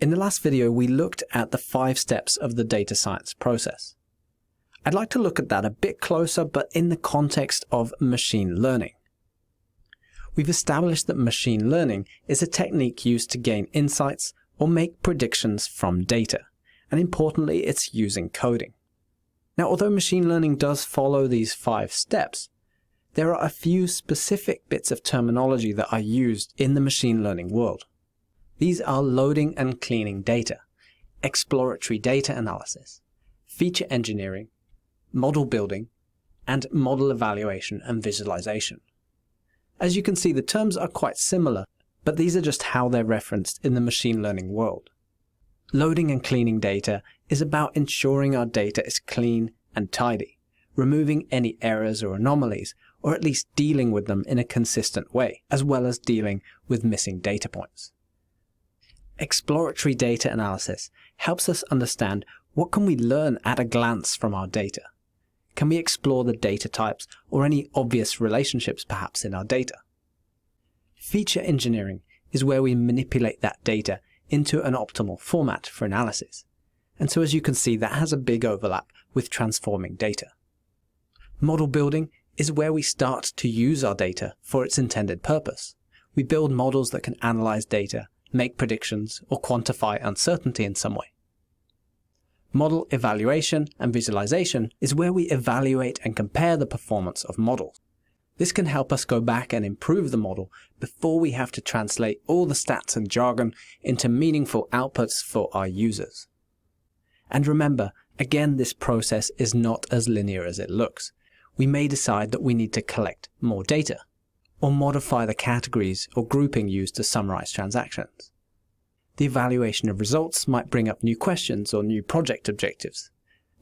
In the last video, we looked at the 5 steps of the data science process. I'd like to look at that a bit closer, but in the context of machine learning. We've established that machine learning is a technique used to gain insights or make predictions from data, and importantly, it's using coding. Now, although machine learning does follow these 5 steps, there are a few specific bits of terminology that are used in the machine learning world. These are loading and cleaning data, exploratory data analysis, feature engineering, model building, and model evaluation and visualization. As you can see, the terms are quite similar, but these are just how they're referenced in the machine learning world. Loading and cleaning data is about ensuring our data is clean and tidy, removing any errors or anomalies, or at least dealing with them in a consistent way, as well as dealing with missing data points. Exploratory data analysis helps us understand what can we learn at a glance from our data. Can we explore the data types or any obvious relationships perhaps in our data? Feature engineering is where we manipulate that data into an optimal format for analysis. And so as you can see, that has a big overlap with transforming data. Model building is where we start to use our data for its intended purpose. We build models that can analyze data, make predictions, or quantify uncertainty in some way. Model evaluation and visualization is where we evaluate and compare the performance of models. This can help us go back and improve the model before we have to translate all the stats and jargon into meaningful outputs for our users. And remember, again, this process is not as linear as it looks. We may decide that we need to collect more data, or modify the categories or grouping used to summarize transactions. The evaluation of results might bring up new questions or new project objectives.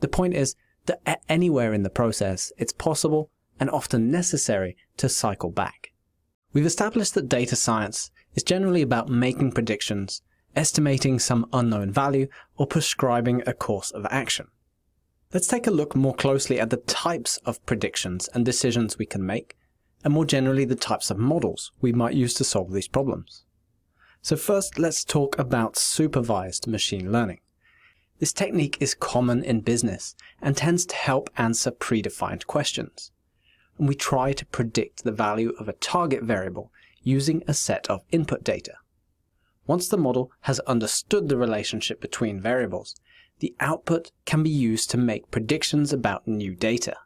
The point is that at anywhere in the process, it's possible and often necessary to cycle back. We've established that data science is generally about making predictions, estimating some unknown value, or prescribing a course of action. Let's take a look more closely at the types of predictions and decisions we can make, and more generally the types of models we might use to solve these problems. So first, let's talk about supervised machine learning. This technique is common in business and tends to help answer predefined questions. And we try to predict the value of a target variable using a set of input data. Once the model has understood the relationship between variables, the output can be used to make predictions about new data.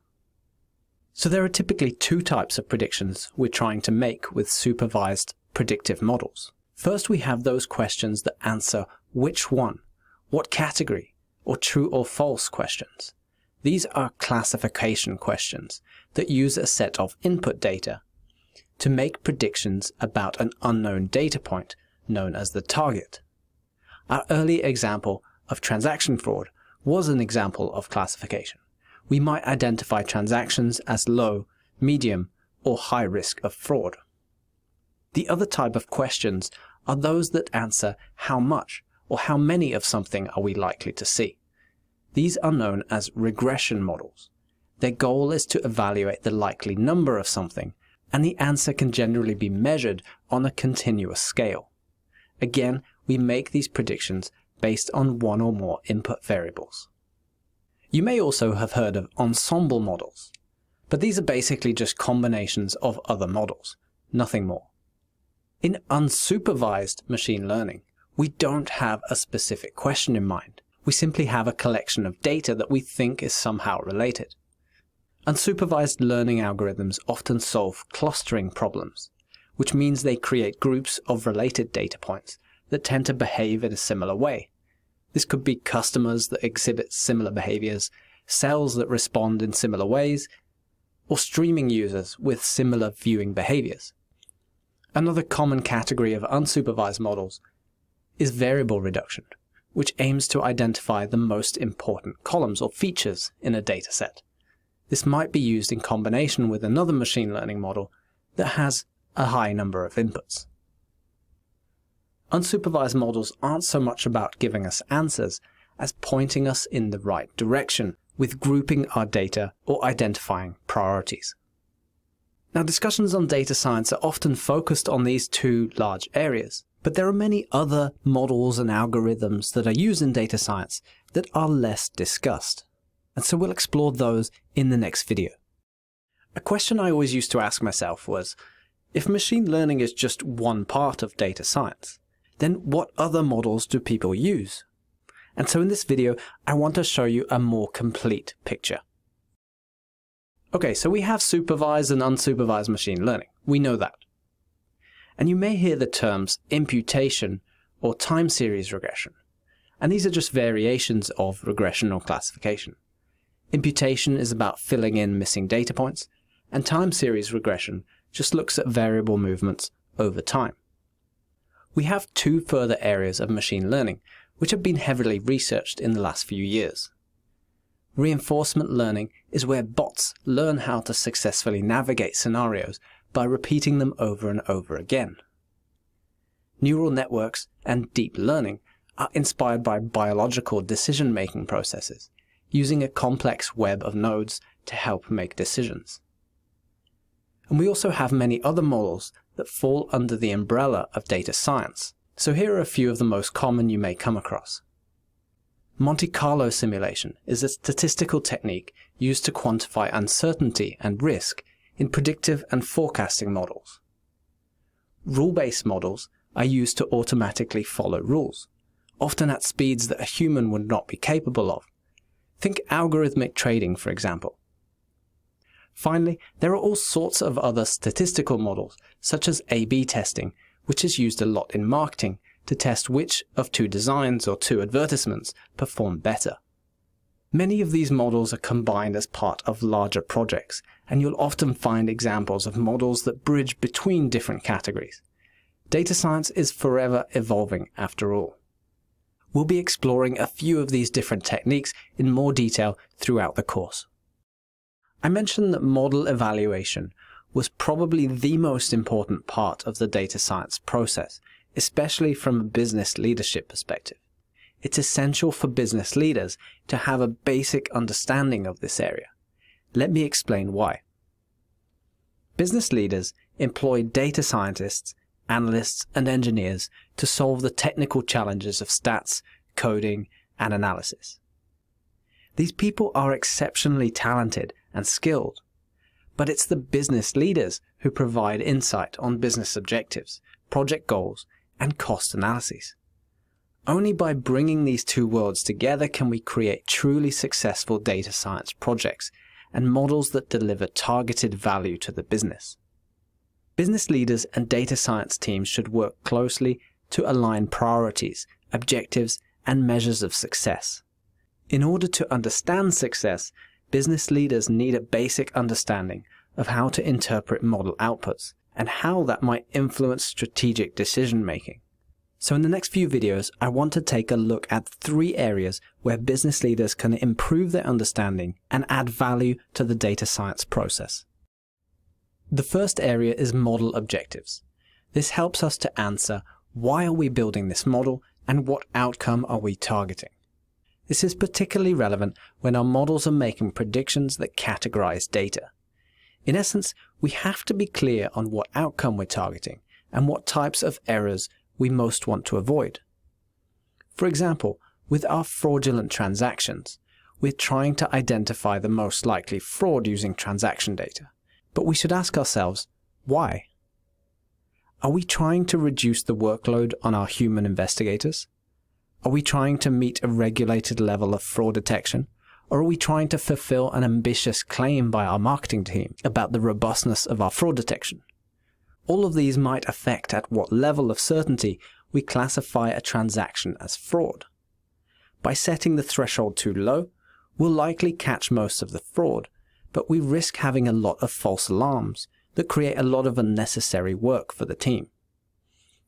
So there are typically 2 types of predictions we're trying to make with supervised predictive models. First, we have those questions that answer which one, what category, or true or false questions. These are classification questions that use a set of input data to make predictions about an unknown data point known as the target. Our early example of transaction fraud was an example of classification. We might identify transactions as low, medium, or high risk of fraud. The other type of questions are those that answer how much or how many of something are we likely to see. These are known as regression models. Their goal is to evaluate the likely number of something, and the answer can generally be measured on a continuous scale. Again, we make these predictions based on one or more input variables. You may also have heard of ensemble models, but these are basically just combinations of other models, nothing more. In unsupervised machine learning, we don't have a specific question in mind. We simply have a collection of data that we think is somehow related. Unsupervised learning algorithms often solve clustering problems, which means they create groups of related data points that tend to behave in a similar way. This could be customers that exhibit similar behaviors, cells that respond in similar ways, or streaming users with similar viewing behaviors. Another common category of unsupervised models is variable reduction, which aims to identify the most important columns or features in a dataset. This might be used in combination with another machine learning model that has a high number of inputs. Unsupervised models aren't so much about giving us answers as pointing us in the right direction with grouping our data or identifying priorities. Now, discussions on data science are often focused on these 2 large areas, But there are many other models and algorithms that are used in data science that are less discussed. And so we'll explore those in the next video. A question I always used to ask myself was, if machine learning is just one part of data science, then what other models do people use? And so in this video, I want to show you a more complete picture. Okay, so we have supervised and unsupervised machine learning. We know that. And you may hear the terms imputation or time series regression. And these are just variations of regression or classification. Imputation is about filling in missing data points, and time series regression just looks at variable movements over time. We have two further areas of machine learning which have been heavily researched in the last few years. Reinforcement learning is where bots learn how to successfully navigate scenarios by repeating them over and over again. Neural networks and deep learning are inspired by biological decision-making processes, using a complex web of nodes to help make decisions. And we also have many other models that fall under the umbrella of data science. So here are a few of the most common you may come across. Monte Carlo simulation is a statistical technique used to quantify uncertainty and risk in predictive and forecasting models. Rule-based models are used to automatically follow rules, often at speeds that a human would not be capable of. Think algorithmic trading, for example. Finally, there are all sorts of other statistical models, such as A/B testing, which is used a lot in marketing to test which of two designs or two advertisements perform better. Many of these models are combined as part of larger projects, and you'll often find examples of models that bridge between different categories. Data science is forever evolving after all. We'll be exploring a few of these different techniques in more detail throughout the course. I mentioned that model evaluation was probably the most important part of the data science process, especially from a business leadership perspective. It's essential for business leaders to have a basic understanding of this area. Let me explain why. Business leaders employ data scientists, analysts, and engineers to solve the technical challenges of stats, coding, and analysis. These people are exceptionally talented and skilled, but it's the business leaders who provide insight on business objectives, project goals, and cost analyses. Only by bringing these two worlds together can we create truly successful data science projects and models that deliver targeted value to the business. Business leaders and data science teams should work closely to align priorities, objectives, and measures of success. In order to understand success, business leaders need a basic understanding of how to interpret model outputs and how that might influence strategic decision-making. So in the next few videos, I want to take a look at 3 areas where business leaders can improve their understanding and add value to the data science process. The first area is model objectives. This helps us to answer why are we building this model and what outcome are we targeting. This is particularly relevant when our models are making predictions that categorize data. In essence, we have to be clear on what outcome we're targeting and what types of errors we most want to avoid. For example, with our fraudulent transactions, we're trying to identify the most likely fraud using transaction data. But we should ask ourselves, why? Are we trying to reduce the workload on our human investigators? Are we trying to meet a regulated level of fraud detection? Or are we trying to fulfill an ambitious claim by our marketing team about the robustness of our fraud detection? All of these might affect at what level of certainty we classify a transaction as fraud. By setting the threshold too low, we'll likely catch most of the fraud, but we risk having a lot of false alarms that create a lot of unnecessary work for the team.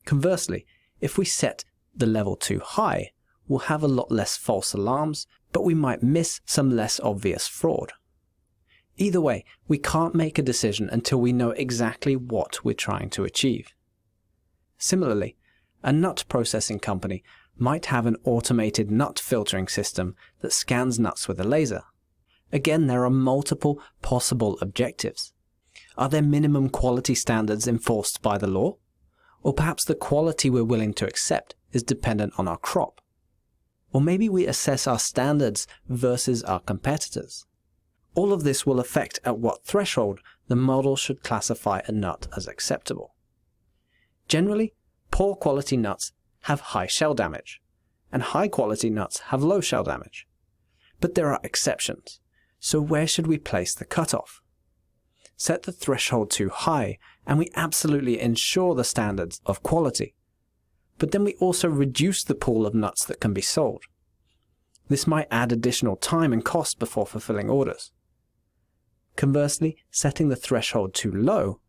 Conversely, if we set the level too high, we'll have a lot less false alarms, but we might miss some less obvious fraud. Either way, we can't make a decision until we know exactly what we're trying to achieve. Similarly, a nut processing company might have an automated nut filtering system that scans nuts with a laser. Again, there are multiple possible objectives. Are there minimum quality standards enforced by the law? Or perhaps the quality we're willing to accept is dependent on our crop. Or maybe we assess our standards versus our competitors. All of this will affect at what threshold the model should classify a nut as acceptable. Generally, poor quality nuts have high shell damage, and high quality nuts have low shell damage. But there are exceptions, so where should we place the cutoff? Set the threshold too high, and we absolutely ensure the standards of quality. But then we also reduce the pool of nuts that can be sold. This might add additional time and cost before fulfilling orders. Conversely, setting the threshold too low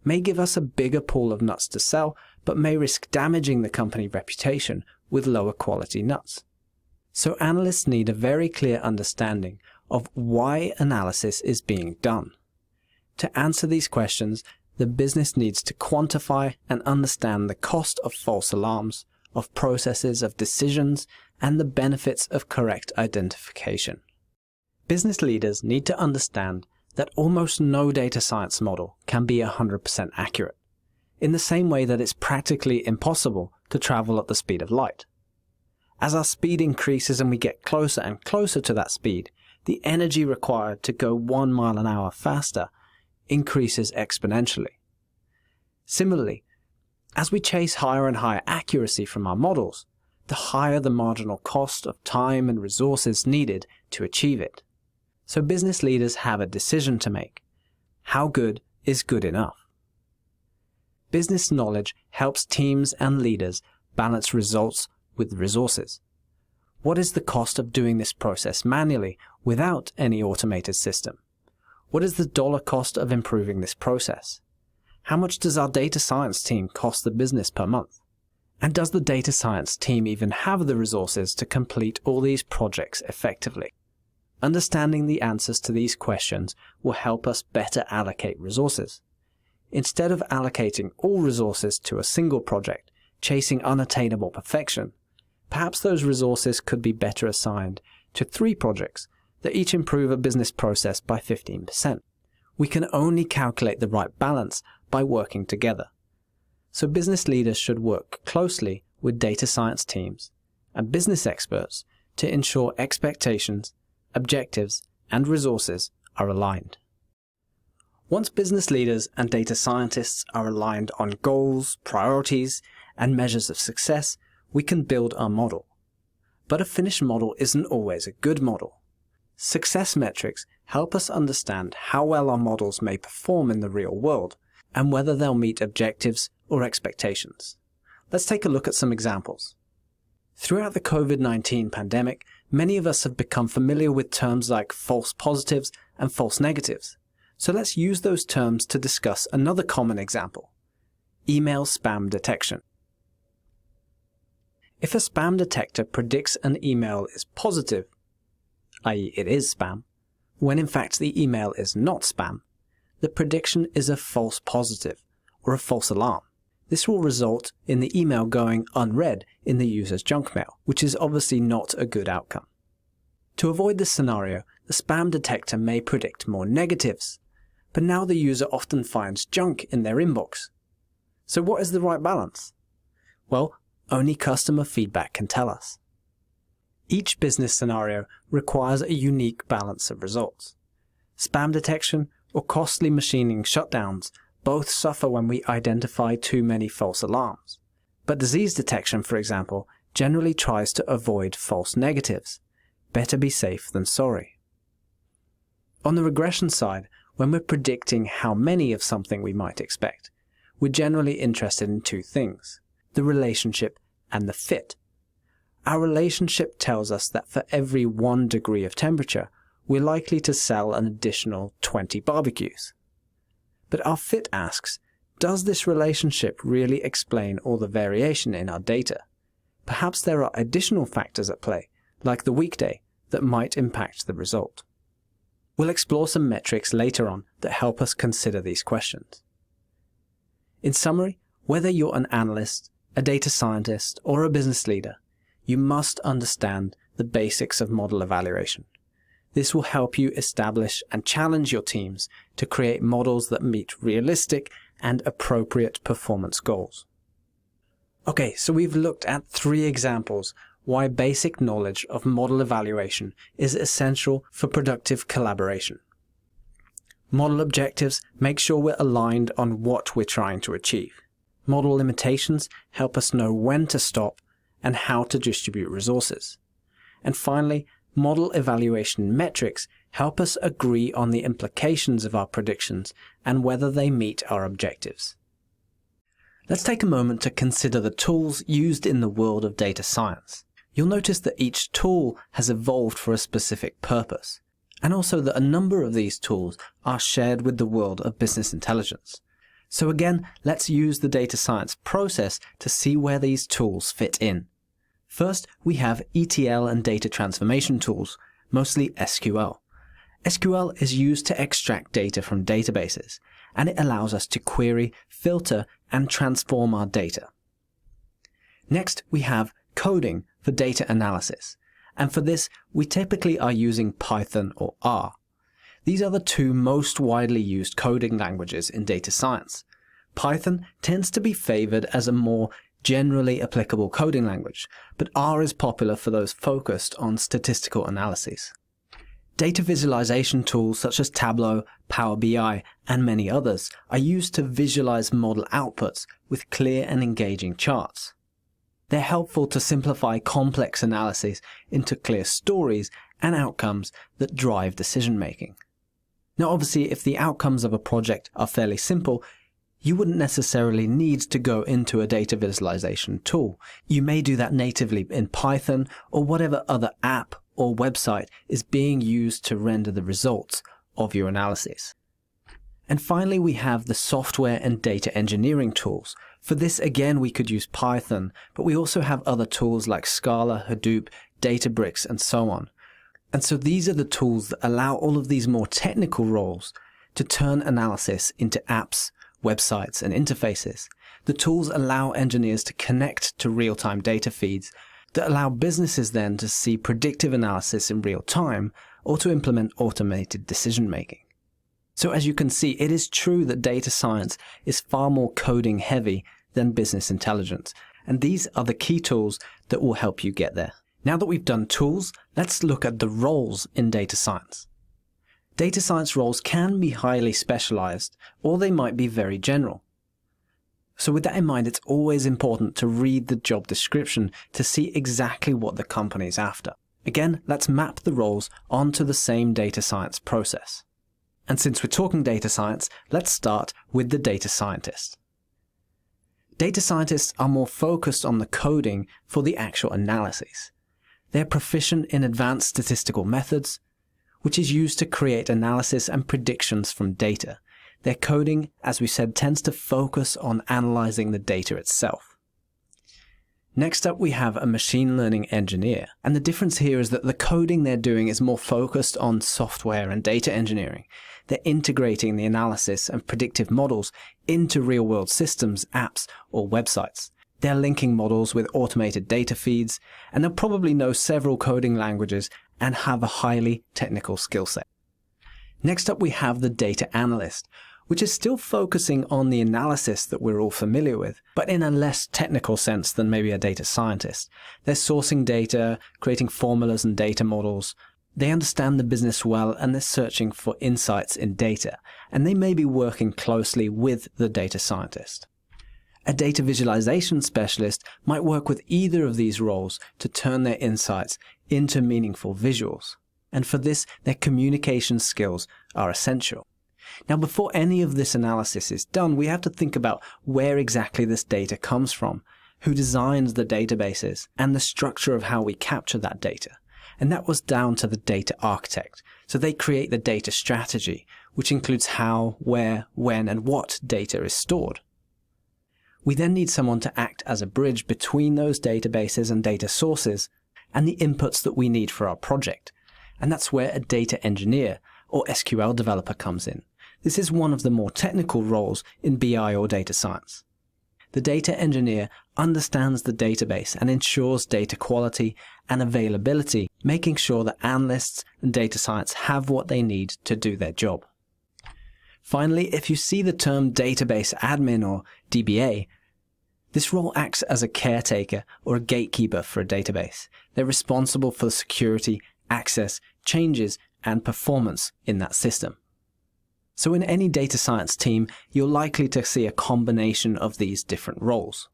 may give us a bigger pool of nuts to sell, but may risk damaging the company reputation with lower quality nuts. So analysts need a very clear understanding of why analysis is being done. To answer these questions, the business needs to quantify and understand the cost of false alarms, of processes, of decisions, and the benefits of correct identification. Business leaders need to understand that almost no data science model can be 100% accurate, in the same way that it's practically impossible to travel at the speed of light. As our speed increases and we get closer and closer to that speed, the energy required to go 1 mile an hour faster increases exponentially. Similarly, as we chase higher and higher accuracy from our models, the higher the marginal cost of time and resources needed to achieve it. So business leaders have a decision to make. How good is good enough? Business knowledge helps teams and leaders balance results with resources. What is the cost of doing this process manually without any automated system? What is the dollar cost of improving this process? How much does our data science team cost the business per month? And does the data science team even have the resources to complete all these projects effectively? Understanding the answers to these questions will help us better allocate resources. Instead of allocating all resources to a single project, chasing unattainable perfection, perhaps those resources could be better assigned to 3 projects that each improve a business process by 15%. We can only calculate the right balance by working together. So business leaders should work closely with data science teams and business experts to ensure expectations, objectives, and resources are aligned. Once business leaders and data scientists are aligned on goals, priorities, and measures of success, we can build our model. But a finished model isn't always a good model. Success metrics help us understand how well our models may perform in the real world, and whether they'll meet objectives or expectations. Let's take a look at some examples. Throughout the COVID-19 pandemic, many of us have become familiar with terms like false positives and false negatives. So let's use those terms to discuss another common example: email spam detection. If a spam detector predicts an email is positive, i.e. it is spam, when in fact the email is not spam, the prediction is a false positive, or a false alarm. This will result in the email going unread in the user's junk mail, which is obviously not a good outcome. To avoid this scenario, the spam detector may predict more negatives, but now the user often finds junk in their inbox. So what is the right balance? Well, only customer feedback can tell us. Each business scenario requires a unique balance of results. Spam detection or costly machining shutdowns both suffer when we identify too many false alarms. But disease detection, for example, generally tries to avoid false negatives. Better be safe than sorry. On the regression side, when we're predicting how many of something we might expect, we're generally interested in 2 things: the relationship and the fit. Our relationship tells us that for every 1 degree of temperature, we're likely to sell an additional 20 barbecues. But our fit asks, does this relationship really explain all the variation in our data? Perhaps there are additional factors at play, like the weekday, that might impact the result. We'll explore some metrics later on that help us consider these questions. In summary, whether you're an analyst, a data scientist, or a business leader, you must understand the basics of model evaluation. This will help you establish and challenge your teams to create models that meet realistic and appropriate performance goals. Okay, so we've looked at 3 examples why basic knowledge of model evaluation is essential for productive collaboration. Model objectives make sure we're aligned on what we're trying to achieve. Model limitations help us know when to stop and how to distribute resources. And finally, model evaluation metrics help us agree on the implications of our predictions and whether they meet our objectives. Let's take a moment to consider the tools used in the world of data science. You'll notice that each tool has evolved for a specific purpose, and also that a number of these tools are shared with the world of business intelligence. So again, let's use the data science process to see where these tools fit in. First, we have ETL and data transformation tools, mostly SQL. SQL is used to extract data from databases, and it allows us to query, filter, and transform our data. Next, we have coding for data analysis, and for this, we typically are using Python or R. These are the 2 most widely used coding languages in data science. Python tends to be favored as a more generally applicable coding language, but R is popular for those focused on statistical analyses. Data visualization tools such as Tableau, Power BI, and many others are used to visualize model outputs with clear and engaging charts. They're helpful to simplify complex analyses into clear stories and outcomes that drive decision-making. Now obviously, if the outcomes of a project are fairly simple, you wouldn't necessarily need to go into a data visualization tool. You may do that natively in Python or whatever other app or website is being used to render the results of your analysis. And finally, we have the software and data engineering tools. For this, again, we could use Python, but we also have other tools like Scala, Hadoop, Databricks, and so on. And so these are the tools that allow all of these more technical roles to turn analysis into apps, websites, and interfaces. The tools allow engineers to connect to real-time data feeds that allow businesses then to see predictive analysis in real time or to implement automated decision-making. So as you can see, it is true that data science is far more coding heavy than business intelligence, and these are the key tools that will help you get there. Now that we've done tools, let's look at the roles in data science. Data science roles can be highly specialized, or they might be very general. So with that in mind, it's always important to read the job description to see exactly what the company is after. Again, let's map the roles onto the same data science process. And since we're talking data science, let's start with the data scientist. Data scientists are more focused on the coding for the actual analyses. They're proficient in advanced statistical methods, which is used to create analysis and predictions from data. Their coding, as we said, tends to focus on analyzing the data itself. Next up, we have a machine learning engineer, and the difference here is that the coding they're doing is more focused on software and data engineering. They're integrating the analysis and predictive models into real-world systems, apps, or websites. They're linking models with automated data feeds, and they'll probably know several coding languages and have a highly technical skill set. Next up, we have the data analyst, which is still focusing on the analysis that we're all familiar with, but in a less technical sense than maybe a data scientist. They're sourcing data, creating formulas and data models. They understand the business well, and they're searching for insights in data, and they may be working closely with the data scientist. A data visualization specialist might work with either of these roles to turn their insights into meaningful visuals. And for this, their communication skills are essential. Now, before any of this analysis is done, we have to think about where exactly this data comes from, who designs the databases, and the structure of how we capture that data. And that was down to the data architect. So they create the data strategy, which includes how, where, when, and what data is stored. We then need someone to act as a bridge between those databases and data sources and the inputs that we need for our project. And that's where a data engineer or SQL developer comes in. This is one of the more technical roles in BI or data science. The data engineer understands the database and ensures data quality and availability, making sure that analysts and data science have what they need to do their job. Finally, if you see the term database admin or DBA, this role acts as a caretaker or a gatekeeper for a database. They're responsible for the security, access, changes, and performance in that system. So in any data science team, you're likely to see a combination of these different roles.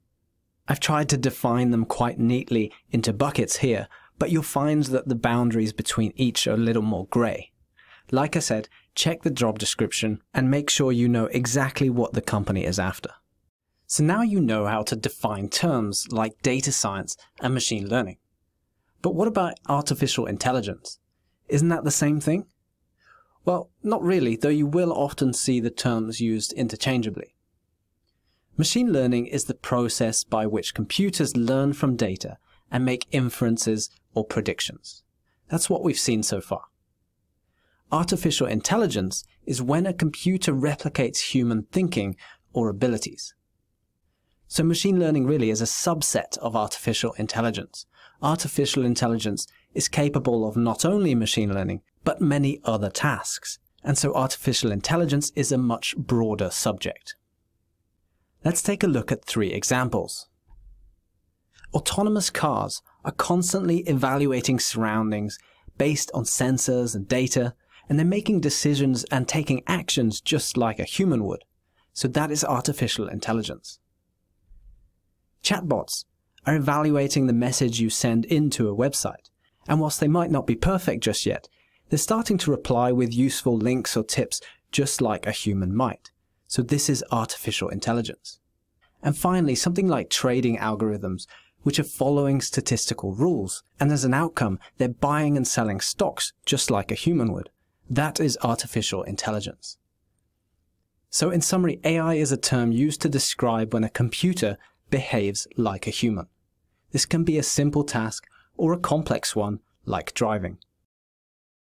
I've tried to define them quite neatly into buckets here, but you'll find that the boundaries between each are a little more grey. Like I said, check the job description and make sure you know exactly what the company is after. So now you know how to define terms like data science and machine learning. But what about artificial intelligence? Isn't that the same thing? Well, not really, though you will often see the terms used interchangeably. Machine learning is the process by which computers learn from data and make inferences or predictions. That's what we've seen so far. Artificial intelligence is when a computer replicates human thinking or abilities. So machine learning really is a subset of artificial intelligence. Artificial intelligence is capable of not only machine learning, but many other tasks. And so artificial intelligence is a much broader subject. Let's take a look at 3 examples. Autonomous cars are constantly evaluating surroundings based on sensors and data, and they're making decisions and taking actions just like a human would. So that is artificial intelligence. Chatbots are evaluating the message you send into a website, and whilst they might not be perfect just yet, they're starting to reply with useful links or tips just like a human might. So this is artificial intelligence. And finally, something like trading algorithms, which are following statistical rules, and as an outcome, they're buying and selling stocks just like a human would. That is artificial intelligence. So in summary, AI is a term used to describe when a computer behaves like a human. This can be a simple task or a complex one like driving.